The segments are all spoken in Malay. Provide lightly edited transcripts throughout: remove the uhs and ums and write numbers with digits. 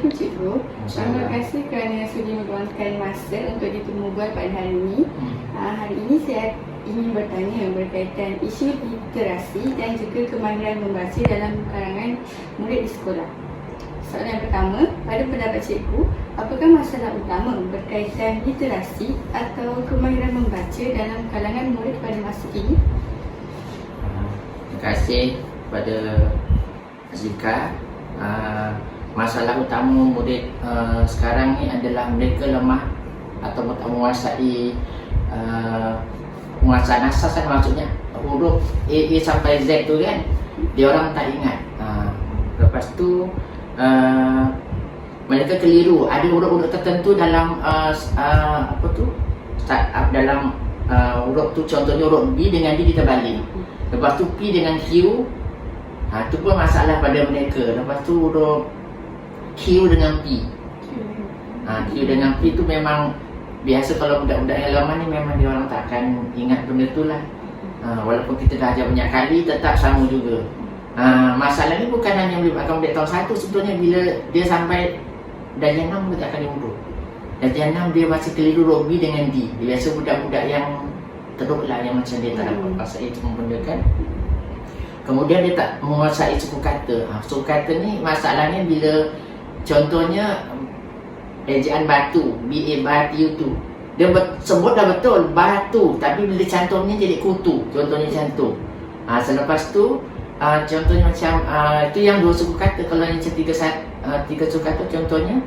Assalamualaikum Cikgu. Terima kasih kerana sudi meluangkan masa untuk ditemu buat pada hari ini. Hari ini saya ingin bertanya berkaitan isu literasi dan juga kemahiran membaca dalam kalangan murid di sekolah. Soalan yang pertama, pada pendapat Cikgu, apakah masalah utama berkaitan literasi atau kemahiran membaca dalam kalangan murid pada masa ini? Terima kasih kepada Zika. Masalah utama murid sekarang ni adalah mereka lemah atau tak menguasai penguasaan asas kan, maksudnya huruf A sampai Z tu kan, dia orang tak ingat. Lepas tu mereka keliru, ada huruf-huruf tertentu dalam dalam huruf tu, contohnya huruf B dengan D diterbalik, lepas tu P dengan Q. Itu pun masalah pada mereka. Lepas tu huruf Q dengan P. Q dengan P tu memang biasa kalau budak-budak yang lemah ni memang dia orang tak akan ingat benda tu lah. Walaupun kita dah ajar banyak kali, tetap sama juga. Masalah ni bukan hanya melibatkan budak tahun 1. Sebetulnya bila dia sampai darjah 6 dia tak akan diurut. Darjah 6 dia masih keliru huruf B dengan D. Biasa budak-budak yang teruk lah, yang macam dia tak dapat pasal itu benda kan. Kemudian dia tak menguasai suku kata. Suku kata ni masalahnya bila contohnya ejaan batu, B-A-B-A-T-U tu, dia sebut dah betul batu, tapi bila cantumnya jadi kutu, contohnya cantum. Selepas tu contohnya macam itu yang 2 suku kata. Kalau yang macam 3 suku kata, contohnya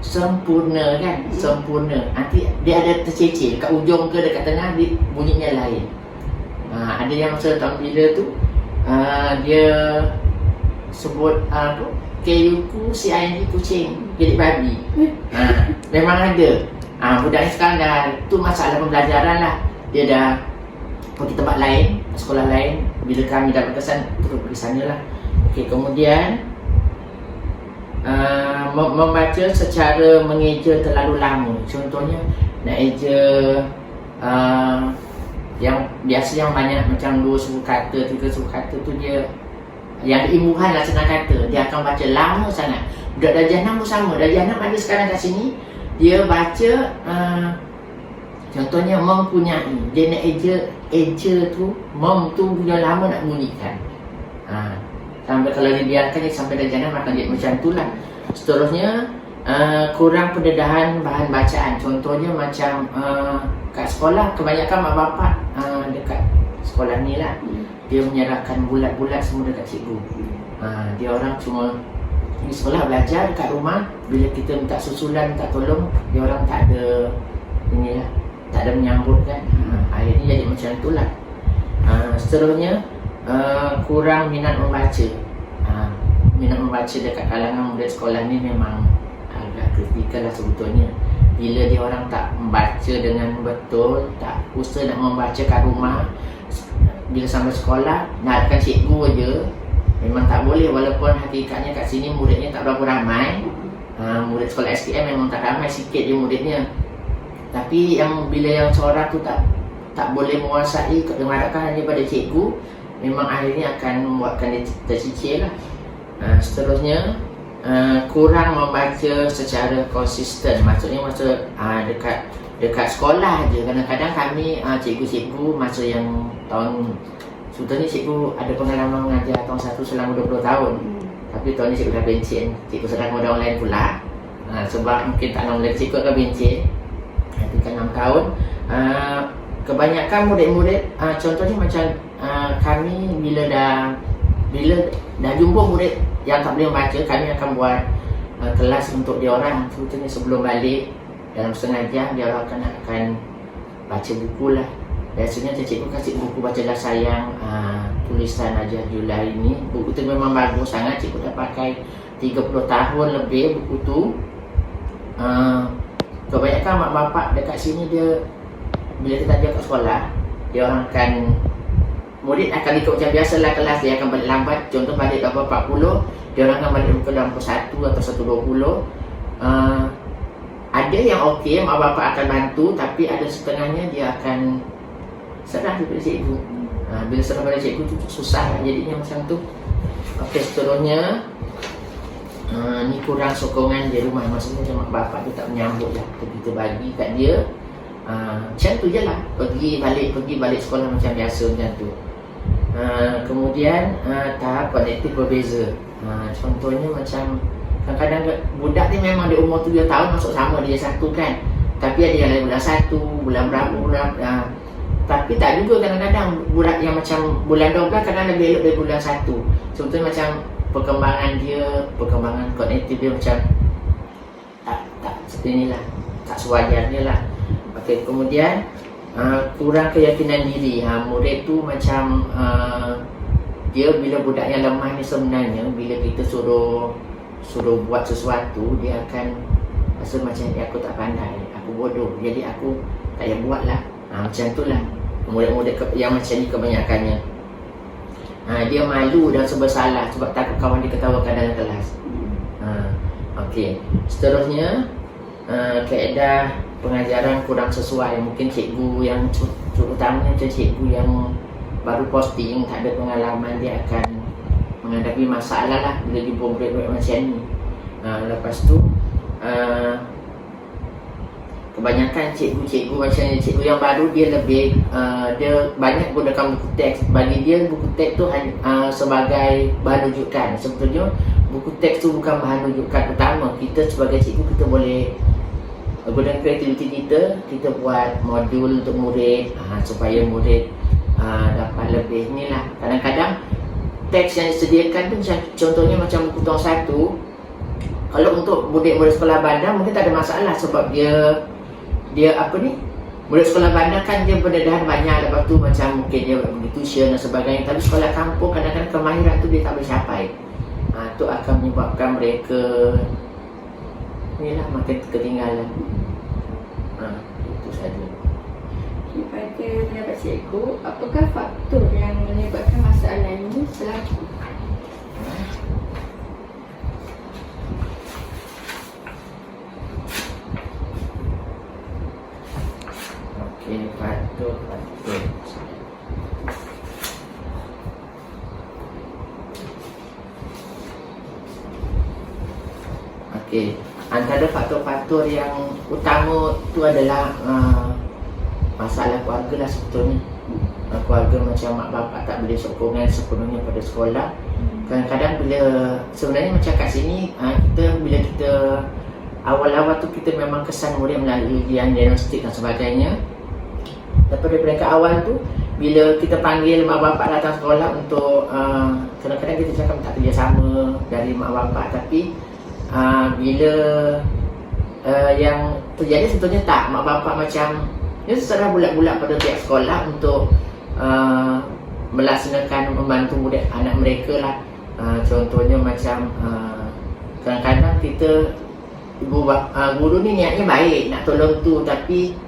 sempurna kan, sempurna. Nanti dia ada tercecil dekat ujung ke dekat tengah, bunyinya lain. Ada yang masa tahun bila tu dia sebut KUku CING kucing jadi babi. Memang ada. Budak ni sekarang dah, tu masalah pembelajaran lah. Dia dah pergi tempat lain, sekolah lain. Bila kami dah berkesan, terus pergi sana lah. Okey, kemudian membaca secara mengeja terlalu lama. Contohnya nak eja yang biasa yang banyak macam 2 suku kata, 3 suku kata tu, dia yang imbuhan lah senang kata, dia akan baca lama sangat. Budak darjah 6 pun sama. Darjah 6 ada sekarang kat sini, dia baca contohnya mempunyai, dia nak eja tu, tu punya lama nak bunyikan. Sampai kalau dibiarkan dia sampai darjah 6 akan jadi macam tu lah. Seterusnya kurang pendedahan bahan bacaan. Contohnya macam kat sekolah, kebanyakan mak bapak dekat sekolah ni lah, dia menyerahkan bulat-bulat semua dekat cikgu. Dia orang cuma di sekolah belajar, dekat rumah bila kita minta susulan, minta tolong, dia orang tak ada inilah, tak ada menyambut kan. Akhirnya jadi macam tu lah. Seterusnya kurang minat membaca. Minat membaca dekat kalangan murid sekolah ni memang agak kritikal lah sebetulnya. Bila dia orang tak membaca dengan betul, tak usaha nak membaca kat rumah, bila sampai sekolah nakkan cikgu aja, memang tak boleh. Walaupun hakikatnya kat sini muridnya tak berapa ramai. Murid sekolah STM memang tak ramai, sikit je muridnya. Tapi yang bila yang seorang tu tak boleh menguasai, mengharapkan hanya pada cikgu, memang akhirnya akan membuatkan dia tercicir lah. Seterusnya kurang membaca secara konsisten. Maksudnya masa dekat sekolah je. Kadang-kadang kami cikgu-cikgu masa yang tahun, sebetulnya cikgu ada pengalaman mengajar tahun 1 selama 20 tahun. Tapi tahun ni cikgu dah bencin. Cikgu sedang ada orang lain pula. Sebab mungkin tak nak mula cikgu akan bencin. Nanti kan 6 tahun. Kebanyakan murid-murid, contohnya macam kami bila dah jumpa murid yang tak boleh membaca, kami akan buat kelas untuk dia orang. Sebetulnya sebelum balik dalam setengah jam, dia orang akan baca buku lah. Biasanya cikgu kasih buku Bacalah Sayang, tulisan Haji Julai ini. Buku tu memang bagus sangat. Cikgu dah pakai 30 tahun lebih buku tu. Kebanyakan mak bapak dekat sini, dia bila kita ajar kat sekolah, dia orang akan, murid akan ikut macam biasalah kelas, dia akan balik lambat. Contoh balik 40, dia orang akan balik muka dalam pukul 1 atau 1.20. Ada yang okey, mak bapak akan bantu, tapi ada setengahnya dia akan serah daripada cikgu. Bila serah pada cikgu tu susah jadinya macam tu. Okey, seterusnya ni kurang sokongan di rumah, maksudnya macam mak bapak tu tak menyambut lah. Kita bagi kat dia macam tu je lah, pergi balik sekolah macam biasa macam tu. Kemudian tahap konektif berbeza. Contohnya macam kadang-kadang budak ni memang dia umur 7 tahun masuk sama dia 1 kan, tapi ada yang lain bulan 1, bulan berapa, tapi tak juga kadang-kadang budak yang macam bulan 12 kadang lebih elok dari bulan 1. Sebetulnya macam perkembangan kognitif dia macam tak seperti inilah, tak sewajarnya lah. Okey, kemudian kurang keyakinan diri. Murid tu macam dia bila budak yang lemah ni sebenarnya bila kita suruh buat sesuatu, dia akan rasa macam aku tak pandai, aku bodoh, jadi aku tak payah buat lah. Macam tu lah murid-murid yang macam ni kebanyakannya. Dia malu dan serba salah sebab takut kawan dia ketawakan dalam kelas. Okey, seterusnya kaedah pengajaran kurang sesuai. Mungkin cikgu yang terutamanya cikgu yang baru posting, tak ada pengalaman, dia akan menghadapi masalah lah bila jumpa murid-murid macam ni. Lepas tu kebanyakan cikgu-cikgu macam ni, cikgu yang baru dia lebih dia banyak gunakan buku teks. Bagi dia buku teks tu sebagai bahan rujukan. Sebetulnya buku teks tu bukan bahan rujukan utama. Kita sebagai cikgu kita boleh gunakan kreativiti kita buat modul untuk murid supaya murid dapat lebih ni lah. Kadang-kadang teks yang disediakan tu contohnya macam buku tahun 1, kalau untuk murid-murid sekolah bandar mungkin tak ada masalah sebab dia apa ni, murid sekolah bandar kan dia pendedahan banyak, lepas tu macam mungkin dia pergi tuition dan sebagainya. Tapi sekolah kampung kadang-kadang kemahiran tu dia tak boleh capai. Tu akan menyebabkan mereka ni lah makin ketinggalan. Itu saja. Pada pendapat cikgu, apakah faktor yang menyebabkan masalah ini selaku? Okey, faktor. Okey, antara faktor-faktor yang utama tu adalah masalah keluarga lah sebetulnya. Keluarga macam mak bapak tak boleh sokongan sepenuhnya pada sekolah. Kadang-kadang bila sebenarnya macam kat sini bila kita awal-awal tu kita memang kesan murid melalui ujian diagnostik dan sebagainya. Daripada peringkat awal tu bila kita panggil mak bapak datang sekolah untuk kadang-kadang kita cakap tak kerjasama dari mak bapak, tapi bila yang terjadi sebetulnya tak, mak bapak macam dia secara bulat-bulat pada pihak sekolah untuk melaksanakan membantu murid anak mereka lah. Contohnya macam kadang-kadang kita guru ni niatnya baik nak tolong tu, tapi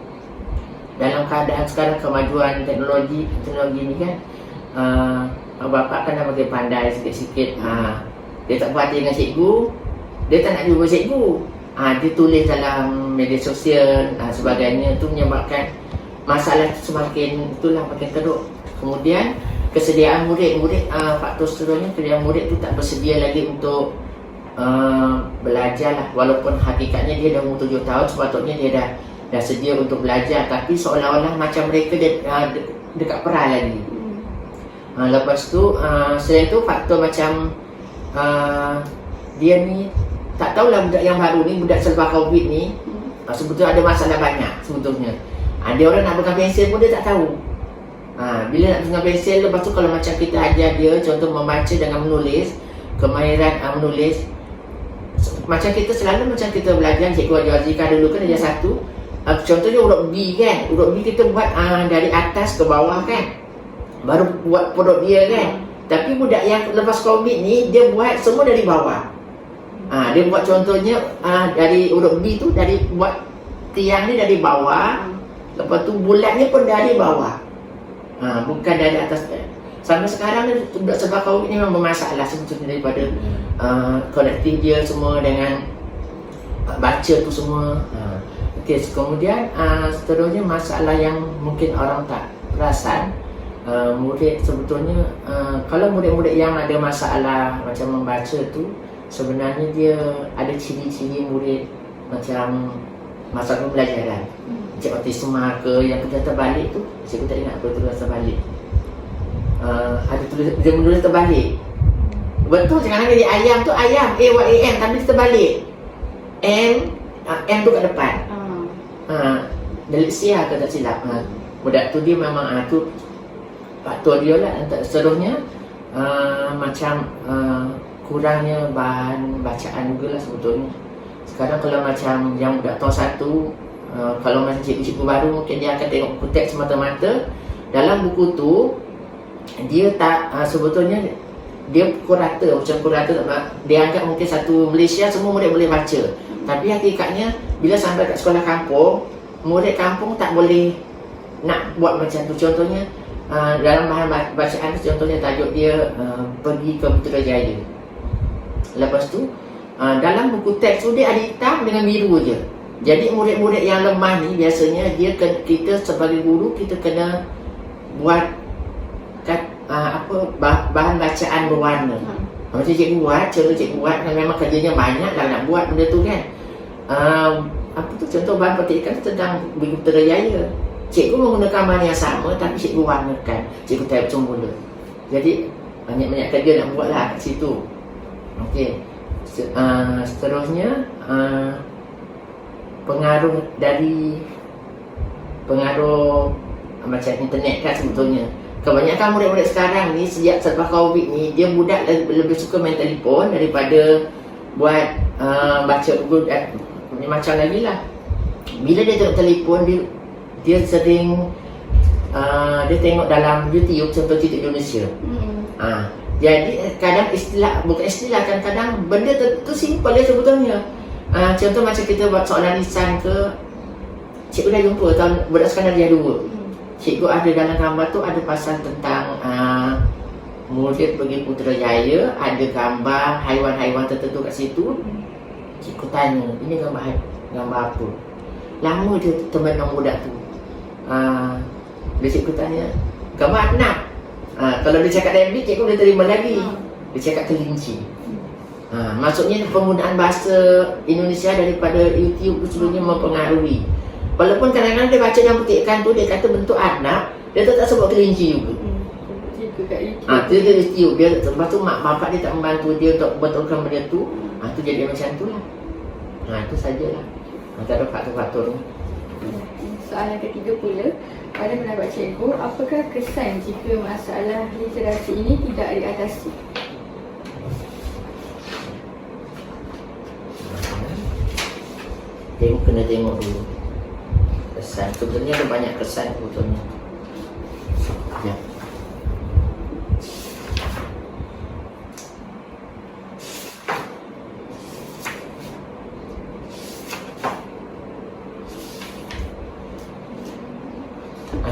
dalam keadaan sekarang kemajuan teknologi ni kan, bapak kan dah makin pandai sikit-sikit. Dia tak puas hati dengan cikgu, dia tak nak jumpa cikgu, dia tulis dalam media sosial sebagainya. Tu menyebabkan masalah semakin makin teruk. Kemudian kesediaan murid faktor seterusnya, kesediaan murid tu tak bersedia lagi untuk belajar lah. Walaupun hakikatnya dia dah umur 7 tahun, sepatutnya dia dah sedia untuk belajar, tapi seolah-olah macam mereka dekat perah lagi. Lepas tu selain tu faktor macam dia ni tak tahulah budak yang baru ni, budak selepas Covid ni sebetulnya ada masalah banyak sebetulnya. Dia orang nak pegang pensel pun dia tak tahu. Bila nak pegang pensel, lepas tu kalau macam kita ajar dia contoh membaca dengan menulis, kemahiran menulis, macam kita selalu macam kita belajar cikgu ajar Zika dulu kan ajar 1, contohnya huruf B kan, huruf B kita buat dari atas ke bawah kan, baru buat perut dia kan. Tapi budak yang lepas Covid ni dia buat semua dari bawah. Dia buat contohnya dari huruf B tu, dari buat tiang ni dari bawah, lepas tu bulatnya pun dari bawah, bukan dari atas. Sampai sekarang ni budak sebab Covid ni memang bermasalah sebetulnya daripada kolektif dia semua dengan baca tu semua. Okey, kemudian seterusnya masalah yang mungkin orang tak perasan, murid sebetulnya kalau murid-murid yang ada masalah macam membaca tu, sebenarnya dia ada ciri-ciri murid macam masa pembelajaran. Macam autisma ke yang kerja terbalik tu, cikgu tak ingat apa tulis terbalik. Ada tulis, dia menulis terbalik. Betul, kadang-kadang jadi ayam tu ayam, A-Y-A-M, tapi dia terbalik. M tu kat depan. Dyslexia ke tak silap. Budak tu dia memang tu faktor dia lah. Seterusnya macam kurangnya bahan bacaan juga lah sebetulnya. Sekarang kalau macam yang budak tahun 1, kalau macam cikgu-cikgu baru mungkin dia akan tengok buku teks semata-mata. Dalam buku tu dia tak sebetulnya dia pukul rata, macam pukul rata dia anggap mungkin satu Malaysia semua murid boleh baca. Tapi hakikatnya bila sampai kat sekolah kampung, murid kampung tak boleh nak buat macam tu. Contohnya dalam bahan bacaan tu, contohnya tajuk dia pergi ke Putrajaya. Lepas tu dalam buku teks tu dia ada hitam dengan biru je. Jadi murid-murid yang lemah ni biasanya kita sebagai guru kita kena buat bahan bacaan berwarna. Macam cikgu buat, contoh cikgu buat kan memang kerjanya banyak lah nak buat benda tu kan. Apa tu contoh bahan petikan tentang Buku Putrajaya. Cikgu menggunakan bahan yang sama tapi cikgu warnakan, cikgu type semula. Jadi banyak-banyak kerja nak buat lah kat situ. Okey. Seterusnya pengaruh macam internet kan sebetulnya. Kebanyakan murid-murid sekarang ni sejak selepas Covid ni, dia budak lebih suka main telefon daripada buat baca buku. Ni macam lagi lah. Bila dia tengok telefon, dia sering dia tengok dalam YouTube, contoh cerita Indonesia. Jadi kadang bukan istilah, kadang-kadang benda tu simple dia sebetulnya. Contoh macam kita buat soalan lisan ke, cikgu dah jumpa budak sekarang dia 2. Cikgu ada dalam gambar tu ada pasal tentang murid pergi Putrajaya, ada gambar haiwan-haiwan tertentu kat situ. Cikgu tanya, ini gambar apa? Lama dia termenung budak tu. Bila cikgu tanya, gambar anak. Kalau dia cakap rabbit, cikgu boleh terima lagi. Dia cakap kelinci. Maksudnya penggunaan bahasa Indonesia daripada YouTube sebelumnya mempengaruhi. Walaupun kadang-kadang dia baca dalam petikan tu, dia kata bentuk anak, dia tak sebut kelinci juga. Dia YouTube, dia lepas tu mak bapak dia tak membantu dia untuk betulkan benda tu. Tu jadi macam tu lah. Itu sajalah. Tak ada faktor-faktor ni. Soalan ketiga pula, pada pendapat cikgu, apakah kesan jika masalah literasi ini tidak diatasi? Kena tengok dulu kesan. Sebenarnya ada banyak kesan sebetulnya. Ya.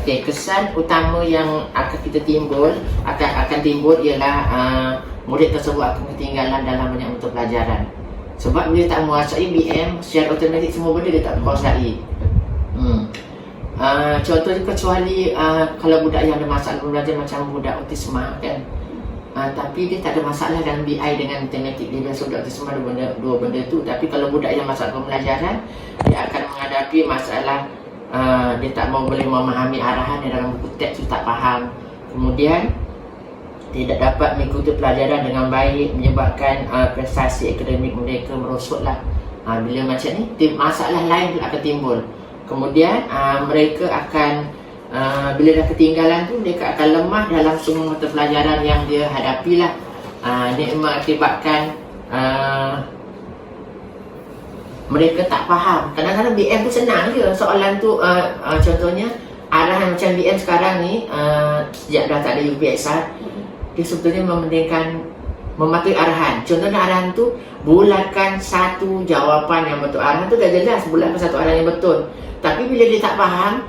Okey, kesan utama yang akan timbul ialah murid tersebut akan ketinggalan dalam banyak bentuk pelajaran. Sebab dia tak menguasai BM, secara automatik semua benda dia tak menguasai. Contohnya kecuali kalau budak yang ada masalah belajar macam budak autisma kan, tapi dia tak ada masalah dalam BI dengan matematik. Dia biasa budak autisma dua benda tu. Tapi kalau budak yang masalah pembelajaran, dia akan menghadapi masalah dia tak boleh memahami arahan yang dalam buku teks tu, tak faham. Kemudian tidak dapat mengikuti pelajaran dengan baik, menyebabkan prestasi akademik mereka merosotlah. Bila macam ni, masalah lain pula akan timbul. Kemudian mereka akan bila dah ketinggalan tu, mereka akan lemah dalam semua mata pelajaran yang dia hadapilah. Ini mengakibatkan mereka tak faham. Kadang-kadang BM tu senang je soalan tu. Contohnya arahan macam BM sekarang ni, sejak dah tak ada UPSR, dia sebetulnya mementingkan mematuhi arahan. Contohnya arahan tu, bulatkan satu jawapan yang betul. Arahan tu dah jelas, bulatkan satu arahan yang betul. Tapi bila dia tak faham,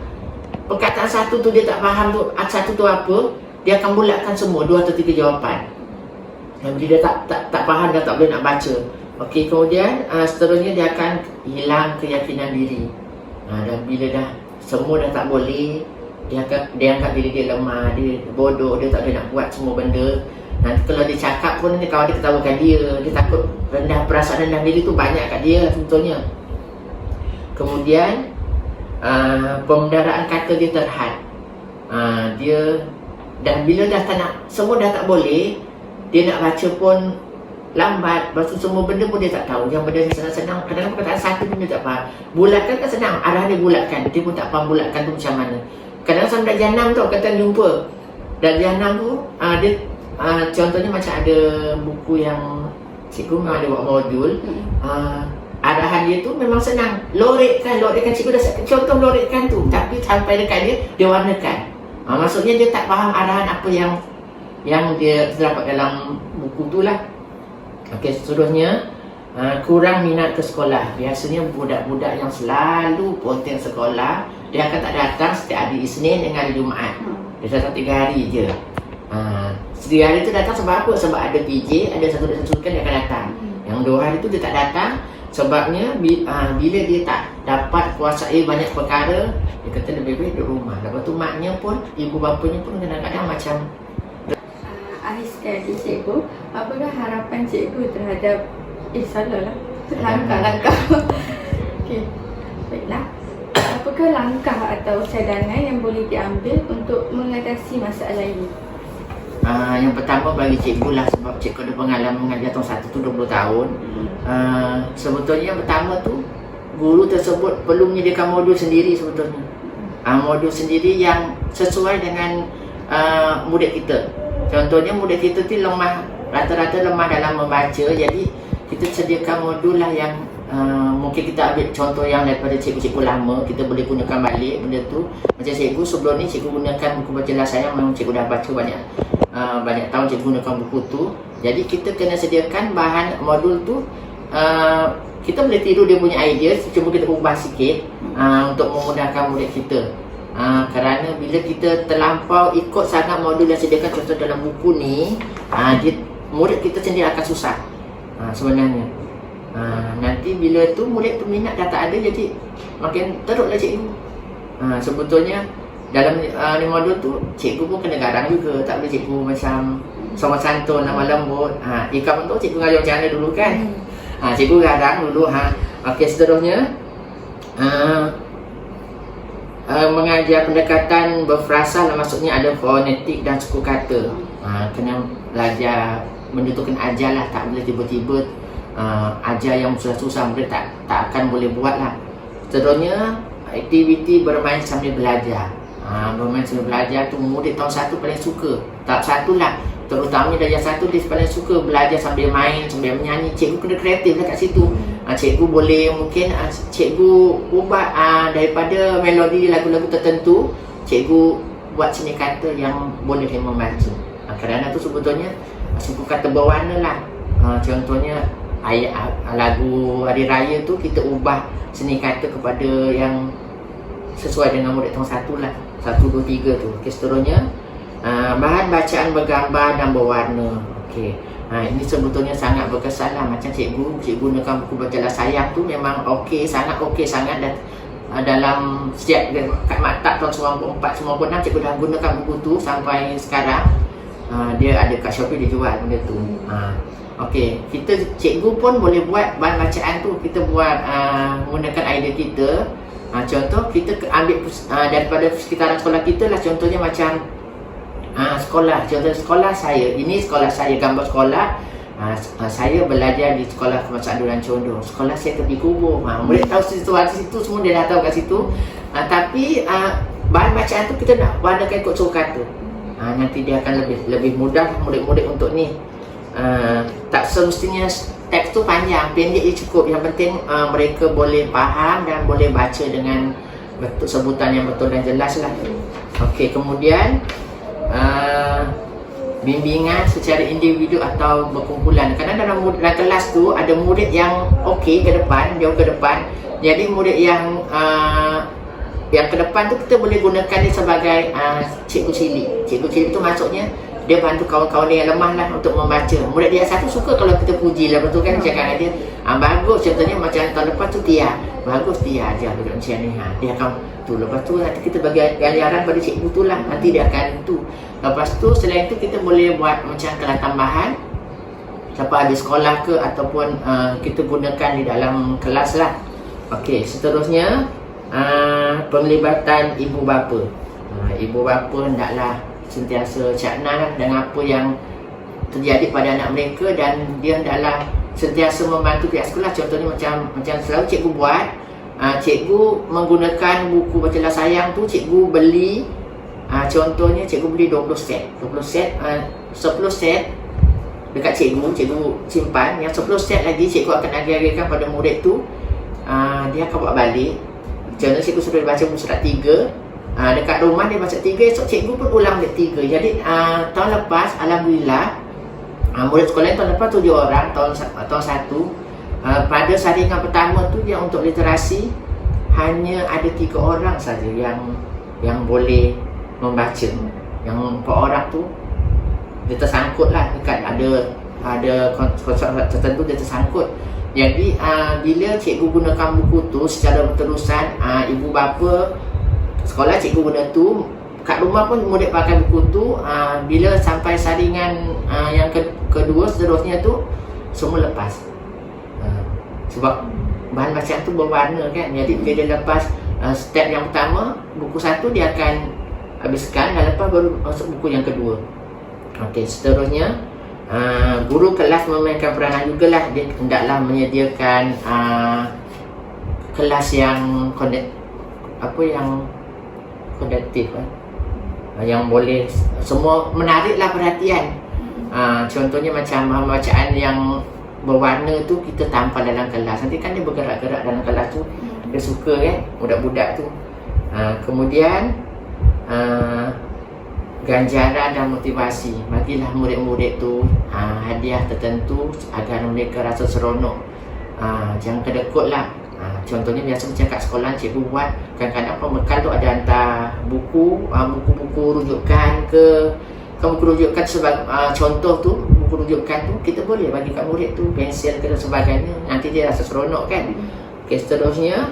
perkataan satu tu dia tak faham tu, satu tu apa, dia akan bulatkan semua, 2 atau 3 jawapan. Dan bila dia tak faham, dia tak boleh nak baca. Okey, kemudian seterusnya dia akan hilang keyakinan diri. Dan bila dah semua dah tak boleh, dia anggap diri dia lemah, dia bodoh, dia tak boleh nak buat semua benda. Nanti kalau dia cakap pun ni kawan dia ketawakan dia. Dia takut perasaan rendah diri tu banyak kat dia sebetulnya. Kemudian pemudaraan kata dia terhad. Dia dah bila dah tak nak, semua dah tak boleh, dia nak baca pun lambat. Lepas tu semua benda pun dia tak tahu. Yang benda yang senang-senang, kadang-kadang perkataan satu pun dia tak faham. Bulatkan kan senang, arah dia bulatkan, dia pun tak faham bulatkan tu macam mana. Kadang-kadang sampai jahanam tau, kata jumpa dan jahanam tu dia contohnya macam ada buku yang cikgu memang ada buat modul. Arahan dia tu memang senang. Lorekkan cikgu dah contoh lorekkan tu, tapi sampai dekat dia warnakan. Maksudnya dia tak faham arahan apa yang dia terdapat dalam buku tu lah. Okey, seterusnya kurang minat ke sekolah. Biasanya budak-budak yang selalu ponteng sekolah, dia akan tak datang setiap hari Isnin dengan hari Jumaat. Dia datang 3 hari je. 3 hari tu datang sebab apa? Sebab ada PJ, ada satu sukan dia akan datang. Yang 2 hari tu dia tak datang sebabnya bila dia tak dapat kuasai banyak perkara, dia kata lebih baik duduk rumah. Lepas tu maknya pun, ibu bapanya pun kadang-kadang macam akhir sekali cikgu, apakah harapan cikgu terhadap salah lah langkah-langkah okey, baiklah, apakah langkah atau cadangan yang boleh diambil untuk mengatasi masalah ini? Yang pertama bagi cikgu lah, sebab cikgu ada pengalaman mengajar tahun 1 tu 20 tahun. Sebetulnya yang pertama tu, guru tersebut perlu menyediakan modul sendiri sebetulnya. Modul sendiri yang sesuai dengan murid kita. Contohnya murid kita tu rata-rata lemah dalam membaca, jadi kita sediakan modul lah yang mungkin kita ambil contoh yang daripada cikgu-cikgu lama, kita boleh gunakan balik benda tu. Macam cikgu sebelum ni, cikgu gunakan buku Bacalah Sayang, memang cikgu dah baca banyak tahun cikgu gunakan buku tu. Jadi kita kena sediakan bahan modul tu. Kita boleh tiru dia punya idea, cuma kita ubah sikit untuk memudahkan murid kita. Kerana bila kita terlampau ikut sangat modul yang sediakan contoh dalam buku ni, murid kita sendiri akan susah sebenarnya. Nanti bila tu murid tu minat dah tak ada, jadi makin teruklah cikgu. Sebetulnya dalam ni modul tu, cikgu pun kena garang juga. Tak boleh cikgu macam sopan santun, lemah lembut. Ikam tu cikgu ngajar macam mana dulu kan. Cikgu garang dulu. Okey, seterusnya mengajar pendekatan berfrasa lah, maksudnya ada fonetik dan suku kata. Kena belajar benda tu, kena ajar lah. Tak boleh tiba-tiba ajar yang susah-susah, murid tak akan boleh buat lah. Seterusnya aktiviti bermain sambil belajar. Bermain sambil belajar tu murid tahun 1 paling suka. Tak satu lah, terutama darjah 1 dia paling suka belajar sambil main, sambil menyanyi. Cikgu kena kreatif lah kat situ. Cikgu boleh mungkin cikgu ubah daripada melodi lagu-lagu tertentu, cikgu buat seni kata yang boleh dia membaca. Kerana tu sebetulnya suku kata berwarna lah. Contohnya lagu Hari Raya tu kita ubah seni kata kepada yang sesuai dengan murid tahun 1 lah, 1, 2, 3 tu. Okey, seterusnya bahan bacaan bergambar dan berwarna. Okey, ini sebetulnya sangat berkesan lah. Macam cikgu gunakan buku Bacalah Sayang tu memang okey sangat dan dalam setiap kat maktab tahun 94, 96 cikgu dah gunakan buku tu sampai sekarang. Dia ada kat Shopee, dia jual benda tu. Okey, cikgu pun boleh buat bahan bacaan tu. Kita buat menggunakan idea kita. Contoh kita ambil daripada sekitaran sekolah kita lah. Contohnya macam sekolah, contoh sekolah saya. Ini sekolah saya, gambar sekolah. Saya belajar di sekolah Kebangsaan Duran Condor. Sekolah saya tepi kubur. Murid tahu situ semua, dia dah tahu kat situ. Tapi bahan bacaan tu kita nak warnakan ikut suku kata. Nanti dia akan lebih mudah murid-murid untuk ni. Tak semestinya teks tu panjang, pendek je cukup. Yang penting mereka boleh faham dan boleh baca dengan betul, sebutan yang betul dan jelas lah. Okey, kemudian bimbingan secara individu atau berkumpulan. Kadang dalam kelas tu ada murid yang okey ke depan, jauh ke depan. Jadi murid yang ke depan tu kita boleh gunakan dia sebagai cikgu cilik. Cikgu cilik tu maksudnya dia bantu kawan-kawan yang lemah lah untuk membaca. Murid dia satu suka kalau kita puji lah, betul kan, cakap dengan dia bagus contohnya macam tahun lepas tu Tia, bagus Tia ajar budak macam ni, dia akan tu. Lepas tu nanti kita bagi galiaran pada cikgu tu lah, nanti dia akan tu. Lepas tu selain tu kita boleh buat macam kelas tambahan siapa ada sekolah ke, ataupun kita gunakan di dalam kelas lah. Okey, seterusnya penglibatan ibu bapa. Ibu bapa hendaklah sentiasa cakna dengan apa yang terjadi pada anak mereka, dan dia hendaklah sentiasa membantu pihak sekolah. Contohnya macam selalu cikgu buat, cikgu menggunakan buku Bacalah Sayang tu, cikgu beli contohnya cikgu beli 20 set 10 set dekat cikgu simpan, yang 10 set lagi cikgu akan agih-agihkan pada murid tu. Dia akan bawa balik. Contohnya cikgu suruh dia baca buku surat 3, dekat rumah dia baca 3, esok cikgu pun ulang balik 3. Jadi tahun lepas alhamdulillah murid sekolah tahun lepas 7 orang, tahun 1 pada saringan pertama tu yang untuk literasi hanya ada 3 orang saja yang boleh membaca. Yang 4 orang tu dia tersangkut lah, dekat ada konsep tertentu dia tersangkut. Jadi bila cikgu gunakan buku tu secara berterusan, ibu bapa sekolah cikgu guna tu, kat rumah pun murid pakai buku tu, bila sampai saringan yang kedua seterusnya tu semua lepas. Sebab bahan bacaan tu berwarna kan. Jadi bila dia lepas step yang pertama, buku 1 dia akan habiskan, dan lepas baru masuk buku yang kedua. Okey, seterusnya guru kelas memainkan peranan jugalah. Dia hendaklah menyediakan kelas yang konduktif, yang boleh semua menariklah perhatian. Contohnya macam bacaan yang berwarna tu kita tampal dalam kelas, nanti kan dia bergerak-gerak dalam kelas tu, dia suka kan budak-budak tu. Kemudian ganjaran dan motivasi, bagilah murid-murid tu hadiah tertentu agar mereka rasa seronok. Jangan kedekut lah. Contohnya biasa macam kat sekolah cikgu buat, kadang-kadang pembekal tu ada hantar buku-buku rujukan ke, buku rujukan sebagai contoh tu, buku rujukan tu kita boleh bagi kat murid tu, pensel ke dan sebagainya, nanti dia rasa seronok kan. Okay, seterusnya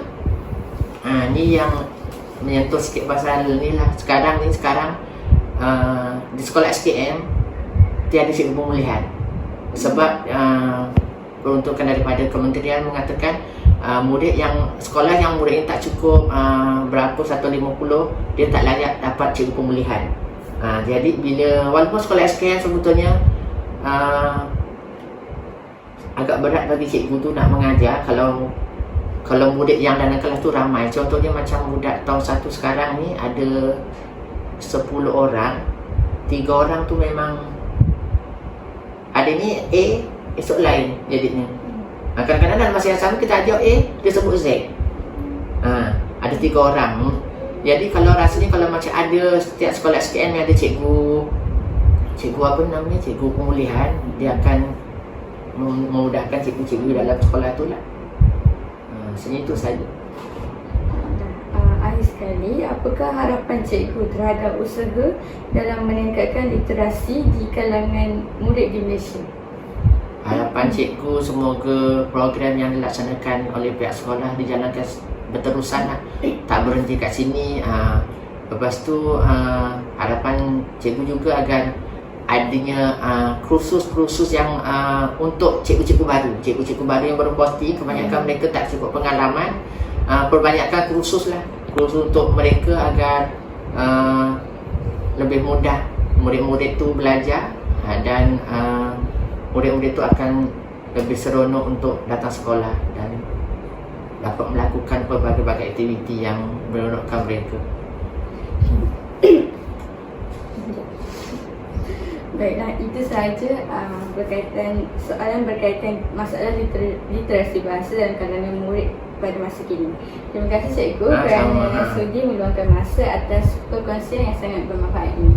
ni yang menyentuh sikit pasal ni lah. Sekarang di sekolah SKM tiada cikgu pemulihan, sebab peruntukan daripada kementerian mengatakan murid yang sekolah yang murid yang tak cukup berapa 150, dia tak layak dapat cikgu pemulihan. Jadi bila walaupun sekolah SKM sebetulnya agak berat bagi cikgu tu nak mengajar kalau murid yang dalam kelas tu ramai. Contohnya macam budak tahun 1 sekarang ni ada 10 orang, 3 orang tu memang ada ni A, esok lain jadinya. Kadang-kadang dalam masa yang sama kita ajar A, dia sebut Z. Ada 3 orang. Jadi kalau rasanya kalau macam ada setiap sekolah SKM yang ada cikgu pemulihan, dia akan memudahkan cikgu-cikgu dalam sekolah tu lah. Sebenarnya itu saja. Akhir sekali, apakah harapan cikgu terhadap usaha dalam meningkatkan literasi di kalangan murid di Malaysia? Harapan cikgu semoga program yang dilaksanakan oleh pihak sekolah dijalankan berterusan lah, tak berhenti kat sini. Lepas tu harapan cikgu juga agar adanya kursus-kursus yang untuk cikgu-cikgu baru yang baru posting. Kebanyakan mereka tak cukup pengalaman, perbanyakkan kursus untuk mereka agar lebih mudah murid-murid tu belajar, dan murid-murid tu akan lebih seronok untuk datang sekolah dan dapat melakukan pelbagai aktiviti yang meronokkan mereka. Baiklah, itu sahaja soalan berkaitan masalah literasi bahasa dalam kalangan murid pada masa kini. Terima kasih cikgu kerana sudi meluangkan masa atas perkongsian yang sangat bermanfaat ini.